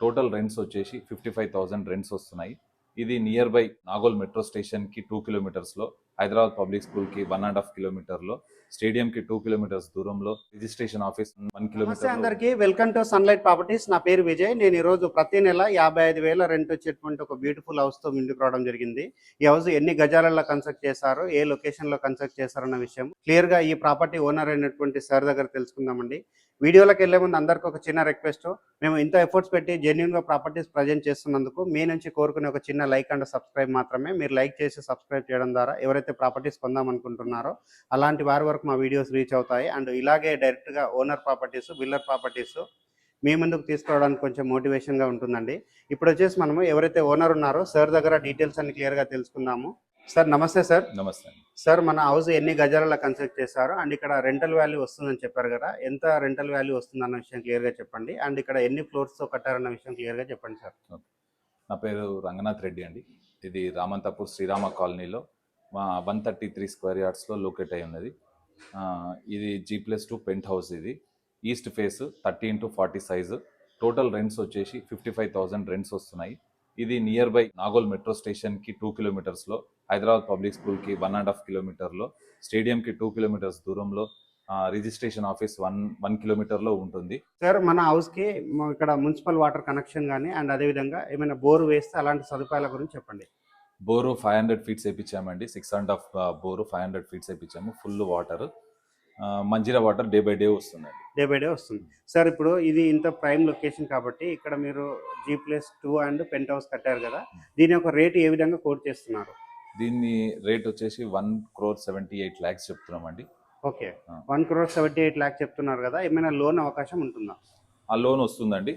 Total rents వచ్చేసి 55,000 rents వస్తున్నాయి. ఇది నియర్ బై నాగోల్ మెట్రో స్టేషన్కి 2 కిలోమీటర్స్లో, హైదరాబాద్ పబ్లిక్ స్కూల్కి 1.5 కిలోమీటర్లో, స్టేడియంకి 2 కిలోమీటర్స్ దూరంలో, రిజిస్ట్రేషన్ ఆఫీస్ 1 నమస్తే కిలోమీటర్. అందరికి, వెల్కమ్ టు సన్లైట్ ప్రాపర్టీస్. నా పేరు విజయ్. నేను ఈ రోజు ప్రతి నెల 55,000 రెంట్ వచ్చేటువంటి ఒక బ్యూటిఫుల్ హౌస్ తో ముందుకు రావడం జరిగింది. ఈ హౌస్ ఎన్ని గజాలలో కన్స్ట్రక్ట్ చేశారు, ఏ లొకేషన్ లో కన్స్ట్రక్ట్ చేశారన్న విషయం క్లియర్ గా ఈ ప్రాపర్టీ ఓనర్ అయినటువంటి సార్ దగ్గర తెలుసుకుందామండి. వీడియోలోకి వెళ్లే ముందు అందరికి ఒక చిన్న రిక్వెస్ట్, మేము ఇంత ఎఫర్ట్స్ పెట్టి జెన్యున్ గా ప్రాపర్టీస్ ప్రజెంట్ చేస్తున్నందుకు మీ నుంచి కోరుకునే ఒక చిన్న లైక్ అండ్ సబ్స్క్రైబ్ మాత్రమే. మీరు లైక్ చేసి సబ్స్క్రైబ్ చేయడం ద్వారా ఎవరైతే ప్రాపర్టీస్ కొందామనుకుంటున్నారో అలాంటి వారి వరకు మా వీడియోస్ రీచ్ అవుతాయి. అండ్ ఇలాగే డైరెక్ట్ గా ఓనర్ ప్రాపర్టీస్, బిల్డర్ ప్రాపర్టీస్ మీ ముందుకు తీసుకురావడానికి కొంచెం మోటివేషన్ గా ఉంటుందండి. ఇప్పుడు వచ్చేసి మనము ఎవరైతే ఓనర్ ఉన్నారో సార్ దగ్గర డీటెయిల్స్ అన్ని క్లియర్ గా తెలుసుకుందాము. సార్ నమస్తే. సార్ నమస్తే. సార్, మన హౌస్ ఎన్ని గజాలలో కన్స్ట్రక్ట్ చేశారు అండ్ ఇక్కడ రెంటల్ వాల్యూ వస్తుందని చెప్పారు కదా, ఎంత రెంటల్ వాల్యూ వస్తుంది అన్న విషయం క్లియర్ గా చెప్పండి. అండ్ ఇక్కడ ఎన్ని ఫ్లోర్స్ తో కట్టారన్న విషయం క్లియర్ గా చెప్పండి సార్. నా పేరు రంగనాథ్ రెడ్డి అండి. ఇది రామంతపూర్ శ్రీరామ కాలనీలో 133 స్క్వేర్ యార్డ్స్లో లొకేట్ అయి ఉన్నది. ఇది G+2 పెంట్ హౌస్. ఇది east face 30x40 size. Total rents వచ్చేసి 55,000 రెంట్స్ వస్తున్నాయి. ఇది నియర్ బై నాగోల్ మెట్రో స్టేషన్కి 2 కిలోమీటర్స్లో, హైదరాబాద్ పబ్లిక్ స్కూల్కి 1.5 కిలోమీటర్లో, స్టేడియంకి 2 కిలోమీటర్స్ దూరంలో, రిజిస్ట్రేషన్ ఆఫీస్ 1 కిలోమీటర్లో ఉంటుంది. సార్, మన హౌస్కి ఇక్కడ మున్సిపల్ వాటర్ కనెక్షన్ కానీ అండ్ అదేవిధంగా ఏమైనా బోర్ వేస్తే అలాంటి సదుపాయాల గురించి చెప్పండి. బోరు 500 ఫీట్స్ వేయించామండి. 6.5 బోరు 500 ఫీట్స్ వేయించాము. Full water, Manjira water day by day వస్తుందండి. డే బై డే వస్తుంది. సార్, ఇప్పుడు ఇది ఇంత ప్రైమ్ లొకేషన్ కాబట్టి ఇక్కడ మీరు G+2 అండ్ పెంట్ హౌస్ కట్టారు కదా, దీని యొక్క రేట్ ఏ విధంగా కోట్ చేస్తున్నారు? దీన్ని రేట్ వచ్చేసి 1,78 lakhs చెప్తున్నామండి. ఓకే, 1,78 lakhs చెప్తున్నారు కదా, ఏమైనా లోన్ అవకాశం ఉంటుందా? ఆ లోన్ వస్తుందండి,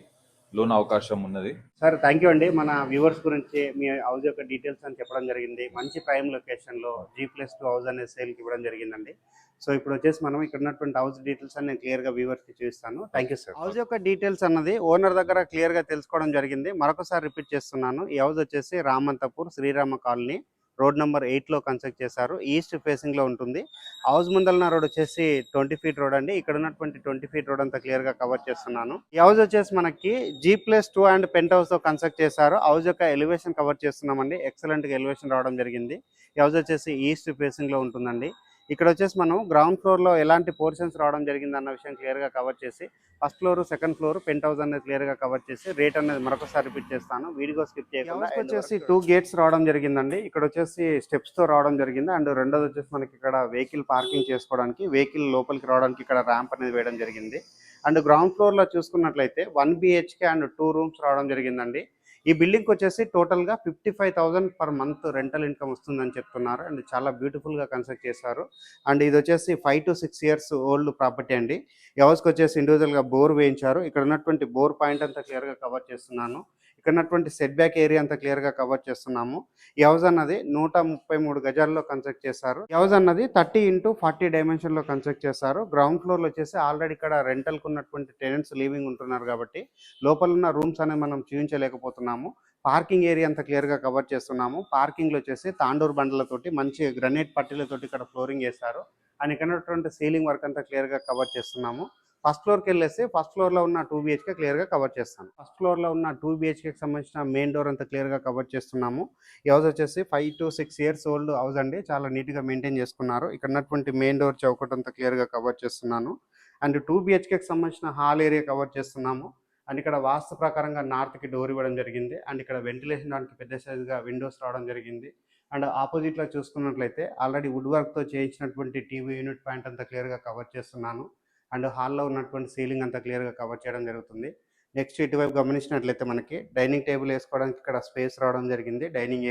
లోన్ అవకాశం ఉన్నది. సార్, థ్యాంక్ యూ అండి. మన వ్యూవర్స్ గురించి మీ హౌస్ యొక్క డీటెయిల్స్ అని చెప్పడం జరిగింది. మంచి ప్రైమ్ లొకేషన్లో G+2 హౌస్ అనేది సేల్కి ఇవ్వడం జరిగిందండి. సో ఇప్పుడు వచ్చేసి మనం ఇక్కడ ఉన్నటువంటి హౌస్ డీటెయిల్స్ అని నేను క్లియర్గా వ్యూవర్స్కి చూపిస్తాను. Thank you sir. హౌస్ యొక్క డీటెయిల్స్ అన్నది ఓనర్ దగ్గర క్లియర్గా తెలుసుకోవడం జరిగింది. మరొకసారి రిపీట్ చేస్తున్నాను. ఈ హౌస్ వచ్చేసి Ramanthapur Srirama colony road number 8లో కన్స్ట్రక్ట్ చేశారు. ఈస్ట్ ఫేసింగ్లో ఉంటుంది. హౌస్ ముందలన రోడ్ వచ్చేసి 20 ఫీట్ రోడ్ అండి. ఇక్కడ ఉన్నటువంటి 20 ఫీట్ రోడ్ అంతా క్లియర్గా కవర్ చేస్తున్నాను. ఈ హౌస్ వచ్చేసి మనకి G+2 అండ్ పెంట్ హౌస్తో కన్స్ట్రక్ట్ చేశారు. హౌస్ యొక్క ఎలివేషన్ కవర్ చేస్తున్నామండి. ఎక్సలెంట్గా ఎలివేషన్ రావడం జరిగింది. ఈ హౌస్ వచ్చేసి ఈస్ట్ ఫేసింగ్లో ఉంటుందండి. ఇక్కడ వచ్చేసి మనం గ్రౌండ్ ఫ్లోర్లో ఎలాంటి పోర్షన్స్ రావడం జరిగింది అన్న విషయం క్లియర్గా కవర్ చేసి, first floor, second floor, penthouse అనేది క్లియర్గా కవర్ చేసి రేట్ అనేది మరొకసారి రిపీట్ చేస్తాను. వీడియో స్కిప్ చేయకుండా. వచ్చేసి 2 గేట్స్ రావడం జరిగిందండి. ఇక్కడ వచ్చేసి స్టెప్స్తో రావడం జరిగింది. అండ్ రెండోది వచ్చేసి మనకి ఇక్కడ వెహికల్ పార్కింగ్ చేసుకోవడానికి, వెహికల్ లోపలికి రావడానికి ఇక్కడ ర్యాంప్ అనేది వేయడం జరిగింది. అండ్ గ్రౌండ్ ఫ్లోర్లో చూసుకున్నట్లయితే 1 BHK అండ్ 2 రూమ్స్ రావడం జరిగిందండి. ఈ బిల్డింగ్ వచ్చేసి టోటల్గా 55,000 పర్ మంత్ రెంటల్ ఇన్కమ్ వస్తుందని చెప్తున్నారు. అండ్ చాలా బ్యూటిఫుల్గా కన్స్ట్రక్ట్ చేశారు. అండ్ ఇది వచ్చేసి 5 to 6 years ఓల్డ్ ప్రాపర్టీ అండి. ఈ హౌస్కి వచ్చేసి ఇండివిజువల్గా బోర్ వేయించారు. ఇక్కడ ఉన్నటువంటి బోర్ పాయింట్ అంతా క్లియర్గా కవర్ చేస్తున్నాను. ఇక్కడ ఉన్నటువంటి సెట్ బ్యాక్ ఏరియా అంతా క్లియర్గా కవర్ చేస్తున్నాము. ఈ హౌస్ అన్నది 133 గజాల్లో కన్స్ట్రక్ట్ చేశారు. ఈ హౌస్ అన్నది 30x40 డైమెన్షన్లో కన్స్ట్రక్ట్ చేశారు. గ్రౌండ్ ఫ్లోర్లో వచ్చేసి ఆల్రెడీ ఇక్కడ రెంటల్కి ఉన్నటువంటి టెనెంట్స్ లీవింగ్ ఉంటున్నారు కాబట్టి లోపల ఉన్న రూమ్స్ అనేది మనం చూపించలేకపోతున్నాము. పార్కింగ్ ఏరియా అంతా క్లియర్గా కవర్ చేస్తున్నాము. పార్కింగ్లో వచ్చేసి తాండూరు బండలతోటి మంచి గ్రనైట్ పట్టీలతోటి ఇక్కడ ఫ్లోరింగ్ చేశారు. అండ్ ఇక్కడ ఉన్నటువంటి సీలింగ్ వర్క్ అంతా క్లియర్గా కవర్ చేస్తున్నాము. ఫస్ట్ ఫ్లోర్కి వెళ్ళేసి ఫస్ట్ ఫ్లోర్లో ఉన్న 2 BHK క్లియర్గా కవర్ చేస్తాను. ఫస్ట్ ఫ్లోర్లో ఉన్న 2 BHKకి సంబంధించిన మెయిన్ డోర్ అంతా క్లియర్గా కవర్ చేస్తున్నాము. ఈ హౌస్ వచ్చేసి 5 to 6 years ఓల్డ్ హౌస్ అండి. చాలా నీట్గా మెయింటైన్ చేసుకున్నారు. ఇక్కడ ఉన్నటువంటి మెయిన్ డోర్ చౌకట్ అంతా క్లియర్గా కవర్ చేస్తున్నాను. అండ్ 2 BHKకి సంబంధించిన హాల్ ఏరియా కవర్ చేస్తున్నాము. అండ్ ఇక్కడ వాస్తు ప్రకారంగా నార్త్కి డోర్ ఇవ్వడం జరిగింది. అండ్ ఇక్కడ వెంటిలేషన్ దానికి పెద్ద సైజుగా విండోస్ రావడం జరిగింది. అండ్ ఆపోజిట్లో చూసుకున్నట్లయితే ఆల్రెడీ వుడ్ వర్క్తో చేయించినటువంటి టీవీ యూనిట్ పాయింట్ అంతా క్లియర్గా కవర్ చేస్తున్నాను. అండ్ హాల్లో ఉన్నటువంటి సీలింగ్ అంతా క్లియర్గా కవర్ చేయడం జరుగుతుంది. నెక్స్ట్ ఇటువైపు గమనించినట్లయితే మనకి డైనింగ్ టేబుల్ వేసుకోవడానికి ఇక్కడ స్పేస్ రావడం జరిగింది. డైనింగ్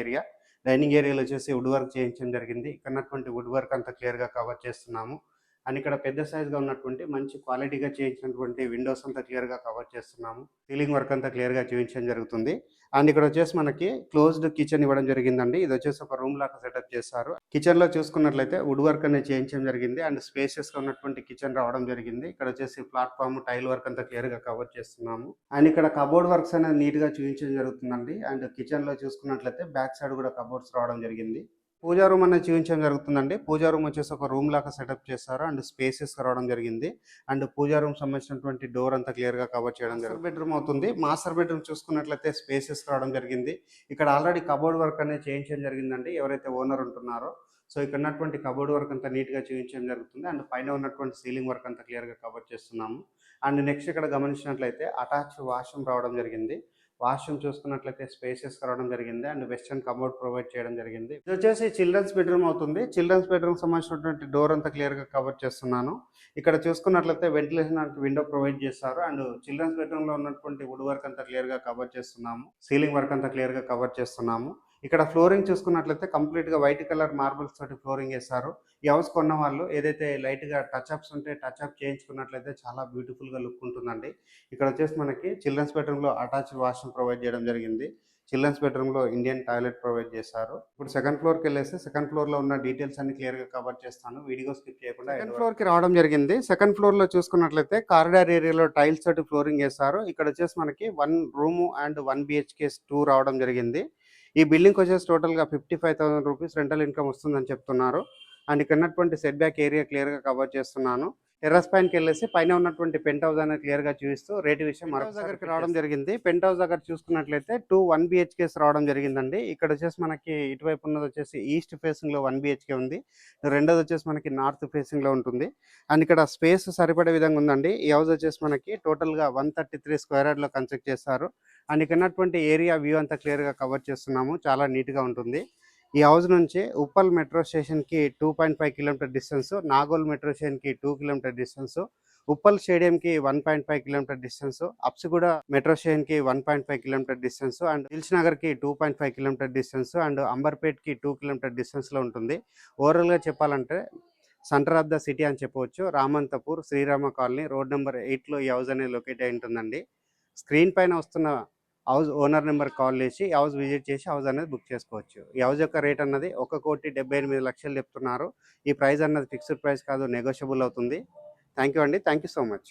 ఏరియాలో వచ్చేసి వుడ్ వర్క్ చేయించడం జరిగింది. ఇక్కడ ఉన్నటువంటి వుడ్ వర్క్ అంతా క్లియర్గా కవర్ చేస్తున్నాము. అండ్ ఇక్కడ పెద్ద సైజ్గా ఉన్నటువంటి మంచి క్వాలిటీగా చేయించినటువంటి విండోస్ అంతా క్లియర్గా కవర్ చేస్తున్నాము. సీలింగ్ వర్క్ అంతా క్లియర్గా చూపించడం జరుగుతుంది. అండ్ ఇక్కడ వచ్చేసి మనకి క్లోజ్డ్ కిచెన్ ఇవ్వడం జరిగిందండి. ఇది వచ్చేసి ఒక రూమ్ లాగా సెటప్ చేస్తారు. కిచెన్ లో చూసుకున్నట్లయితే వుడ్ వర్క్ అనేది చేయించడం జరిగింది. అండ్ స్పేసెస్ గా ఉన్నటువంటి కిచెన్ రావడం జరిగింది. ఇక్కడ వచ్చేసి ప్లాట్ఫామ్ టైల్ వర్క్ అంతా క్లియర్ గా కవర్ చేస్తున్నాము. అండ్ ఇక్కడ కబోర్డ్ వర్క్స్ అనేది నీట్ గా చూపించడం జరుగుతుందండి. అండ్ కిచెన్ లో చూసుకున్నట్లయితే బ్యాక్ సైడ్ కూడా కబోర్డ్స్ రావడం జరిగింది. పూజా రూమ్ అనేది చూపించడం జరుగుతుందండి. పూజా రూమ్ వచ్చేసి ఒక రూమ్ లాగా సెటప్ చేస్తారు అండ్ స్పేసెస్ రావడం జరిగింది. అండ్ పూజా రూమ్ సంబంధించినటువంటి డోర్ అంతా క్లియర్‌గా కవర్ చేయడం జరిగింది. బెడ్‌రూమ్ అవుతుంది. మాస్టర్ బెడ్‌రూమ్ చూసుకున్నట్లయితే స్పేసెస్ రావడం జరిగింది. ఇక్కడ ఆల్రెడీ కబోర్డ్ వర్క్ అనేది చేయించడం జరిగిందండి. ఎవరైతే ఓనర్ ఉంటున్నారో సో ఇక్కడ ఉన్నటువంటి కబోర్డ్ వర్క్ అంతా నీట్‌గా చూయించడం జరుగుతుంది. అండ్ పైన ఉన్నటువంటి సీలింగ్ వర్క్ అంతా క్లియర్‌గా కవర్ చేస్తున్నాము. అండ్ నెక్స్ట్ ఇక్కడ గమనించినట్లయితే అటాచ్డ్ వాష్‌రూమ్ రావడం జరిగింది. వాష్‌రూమ్ చూసుకున్నట్లయితే స్పేసెస్‌గా రావడం జరిగింది. అండ్ వెస్టర్న్ కబోర్డ్ ప్రొవైడ్ చేయడం జరిగింది. ఇది వచ్చేసి చిల్డ్రన్స్ బెడ్‌రూమ్ అవుతుంది. చిల్డ్రన్స్ బెడ్‌రూమ్‌కి సంబంధించినటువంటి డోర్ అంతా క్లియర్‌గా కవర్ చేస్తున్నాను. ఇక్కడ చూసుకున్నట్లయితే వెంటిలేషన్ అండ్ విండో ప్రొవైడ్ చేస్తారు. అండ్ చిల్డ్రన్స్ బెడ్‌రూమ్‌లో ఉన్నటువంటి వుడ్ వర్క్ అంతా క్లియర్‌గా కవర్ చేస్తున్నాము. సీలింగ్ వర్క్ అంతా క్లియర్‌గా కవర్ చేస్తున్నాము. ఇక్కడ ఫ్లోరింగ్ చూసుకున్నట్లయితే కంప్లీట్‌గా వైట్ కలర్ మార్బుల్స్ తోటి ఫ్లోరింగ్ ఏశారు. ఈ హౌస్ కొన్న వాళ్ళు ఏదైతే లైట్‌గా టచ్ అప్స్ ఉంటే టచ్ అప్ చేయించుకున్నట్లయితే చాలా బ్యూటిఫుల్‌గా లుక్ ఉంటుందండి. ఇక్కడ వచ్చేసి మనకి చిల్డ్రన్స్ బెడ్‌రూమ్‌లో అటాచ్డ్ వాష్‌రూమ్ ప్రొవైడ్ చేయడం జరిగింది. చిల్డ్రన్స్ బెడ్‌రూమ్‌లో ఇండియన్ టాయిలెట్ ప్రొవైడ్ చేశారు. ఇప్పుడు సెకండ్ ఫ్లోర్‌కెళ్ళేసి సెకండ్ ఫ్లోర్‌లో ఉన్న డీటెయిల్స్ అన్ని క్లియర్‌గా కవర్ చేస్తాను. వీడియో స్కిప్ చేయకుండా సెకండ్ ఫ్లోర్‌కి రావడం జరిగింది. సెకండ్ ఫ్లోర్‌లో చూసుకున్నట్లయితే కారిడార్ ఏరియాలో టైల్స్ తోటి ఫ్లోరింగ్ ఏశారు. ఇక్కడ వచ్చేసి మనకి 1 రూము అండ్ 1 BHK's 2 రావడం జరిగింది. ఈ బిల్డింగ్‌కి వచ్చేసి టోటల్‌గా 55,000 రూపీస్ రెంటల్ ఇన్‌కమ్ వస్తుందని చెప్తున్నారు. అండ్ ఇక్కడ ఉన్నటువంటి సెట్ బ్యాక్ ఏరియా క్లియర్‌గా కవర్ చేస్తున్నాను. టెర్రస్ పైనకెళ్ళేసి పైన ఉన్నటువంటి పెంట్ హౌస్ అనేది క్లియర్‌గా చూపిస్తూ రేట్ విషయం మరొకసారి దగ్గరికి రావడం జరిగింది. పెంట్ హౌస్ దగ్గర చూసుకున్నట్లయితే 2 1 BHK's రావడం జరిగిందండి. ఇక్కడ వచ్చేసి మనకి ఇటువైపు ఉన్నది వచ్చేసి ఈస్ట్ ఫేసింగ్‌లో 1 BHK ఉంది. రెండోది వచ్చేసి మనకి నార్త్ ఫేసింగ్‌లో ఉంటుంది. అండ్ ఇక్కడ స్పేస్ సరిపడే విధంగా ఉందండి. ఈ హౌస్ వచ్చేసి మనకి టోటల్‌గా 133 స్క్వేర్ యార్డ్‌లో కన్స్ట్రక్ట్ చేశారు. అండ్ ఇక్కడ ఉన్నటువంటి ఏరియా వ్యూ అంతా క్లియర్‌గా కవర్ చేస్తున్నాము. చాలా నీట్‌గా ఉంటుంది. ఈ హౌస్ నుంచి ఉప్పల్ మెట్రో స్టేషన్‌కి 2.5 కిలోమీటర్ డిస్టెన్స్, నాగోల్ మెట్రో స్టేషన్‌కి 2 కిలోమీటర్ డిస్టెన్స్, ఉప్పల్ స్టేడియంకి 1.5 కిలోమీటర్ డిస్టెన్స్, అప్సిగూడ మెట్రో స్టేషన్‌కి 1.5 కిలోమీటర్ డిస్టెన్స్ అండ్ దిల్సుఖ్నగర్‌కి 2.5 కిలోమీటర్ డిస్టెన్స్ అండ్ అంబర్పేట్‌కి 2 కిలోమీటర్ డిస్టెన్స్‌లో ఉంటుంది. ఓవరాల్‌గా చెప్పాలంటే సెంటర్ ఆఫ్ ద సిటీ అని చెప్పవచ్చు. Ramanthapur Srirama colony road number 8లో ఈ హౌస్ అనేది లొకేట్ అయి ఉంటుందండి. స్క్రీన్ పైన వస్తున్న హౌస్ ఓనర్ నెంబర్ కాల్ చేసి హౌస్ విజిట్ చేసి హౌస్ అనేది బుక్ చేసుకోవచ్చు. ఈ హౌస్ యొక్క రేట్ అన్నది 1,78,00,000 చెప్తున్నారు. ఈ ప్రైస్ అన్నది ఫిక్స్డ్ ప్రైస్ కాదు, నెగోషియబుల్ అవుతుంది. థ్యాంక్ యూ అండి. Thank you so much.